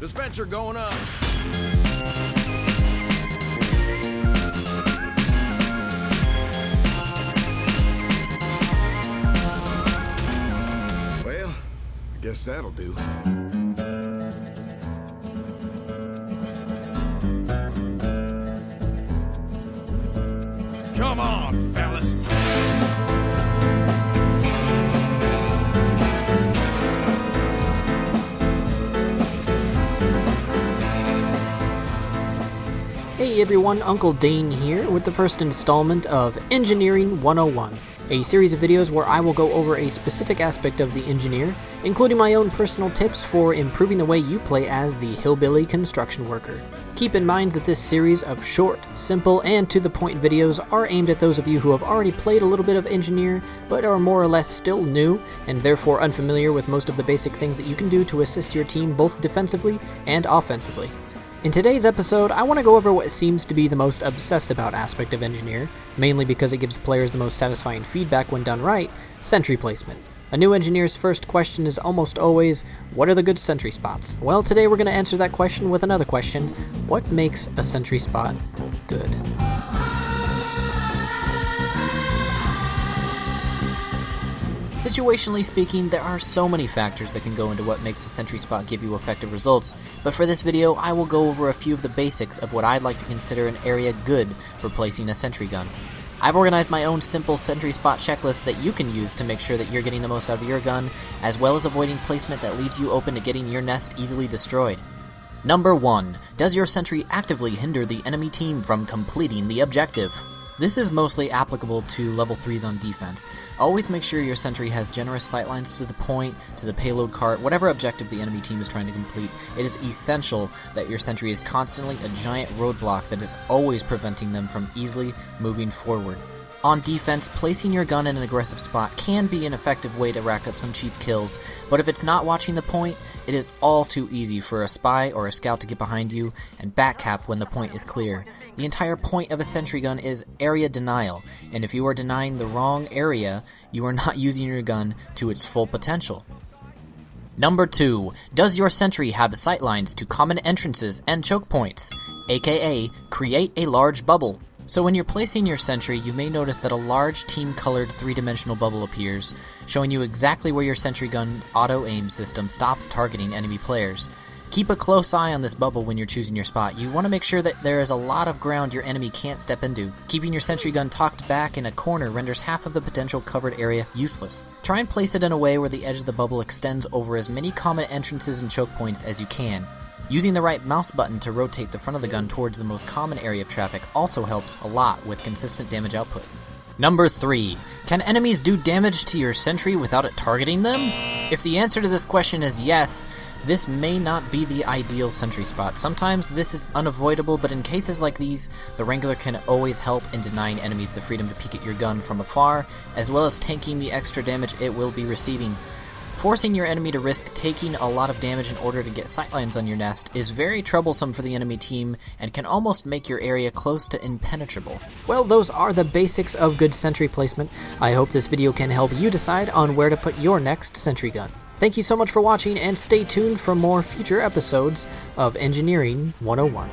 Dispenser going up. Well, I guess that'll do. Come on, fellas. Hey everyone, Uncle Dane here with the first installment of Engineering 101, a series of videos where I will go over a specific aspect of the engineer, including my own personal tips for improving the way you play as the hillbilly construction worker. Keep in mind that this series of short, simple, and to-the-point videos are aimed at those of you who have already played a little bit of Engineer, but are more or less still new, and therefore unfamiliar with most of the basic things that you can do to assist your team both defensively and offensively. In today's episode, I want to go over what seems to be the most obsessed about aspect of Engineer, mainly because it gives players the most satisfying feedback when done right: sentry placement. A new engineer's first question is almost always, what are the good sentry spots? Well, today we're going to answer that question with another question: what makes a sentry spot good? Situationally speaking, there are so many factors that can go into what makes a sentry spot give you effective results, but for this video I will go over a few of the basics of what I'd like to consider an area good for placing a sentry gun. I've organized my own simple sentry spot checklist that you can use to make sure that you're getting the most out of your gun, as well as avoiding placement that leaves you open to getting your nest easily destroyed. Number 1. Does your sentry actively hinder the enemy team from completing the objective? This is mostly applicable to level 3s on defense. Always make sure your sentry has generous sightlines to the point, to the payload cart, whatever objective the enemy team is trying to complete. It is essential that your sentry is constantly a giant roadblock that is always preventing them from easily moving forward. On defense, placing your gun in an aggressive spot can be an effective way to rack up some cheap kills, but if it's not watching the point, it is all too easy for a spy or a scout to get behind you and backcap when the point is clear. The entire point of a sentry gun is area denial, and if you are denying the wrong area, you are not using your gun to its full potential. Number 2. Does your sentry have sightlines to common entrances and choke points, aka create a large bubble? So when you're placing your sentry, you may notice that a large team-colored 3-dimensional bubble appears, showing you exactly where your sentry gun's auto-aim system stops targeting enemy players. Keep a close eye on this bubble when you're choosing your spot. You want to make sure that there is a lot of ground your enemy can't step into. Keeping your sentry gun tucked back in a corner renders half of the potential covered area useless. Try and place it in a way where the edge of the bubble extends over as many common entrances and choke points as you can. Using the right mouse button to rotate the front of the gun towards the most common area of traffic also helps a lot with consistent damage output. Number 3. Can enemies do damage to your sentry without it targeting them? If the answer to this question is yes, this may not be the ideal sentry spot. Sometimes this is unavoidable, but in cases like these, the Wrangler can always help in denying enemies the freedom to peek at your gun from afar, as well as tanking the extra damage it will be receiving. Forcing your enemy to risk taking a lot of damage in order to get sightlines on your nest is very troublesome for the enemy team and can almost make your area close to impenetrable. Well, those are the basics of good sentry placement. I hope this video can help you decide on where to put your next sentry gun. Thank you so much for watching, and stay tuned for more future episodes of Engineering 101.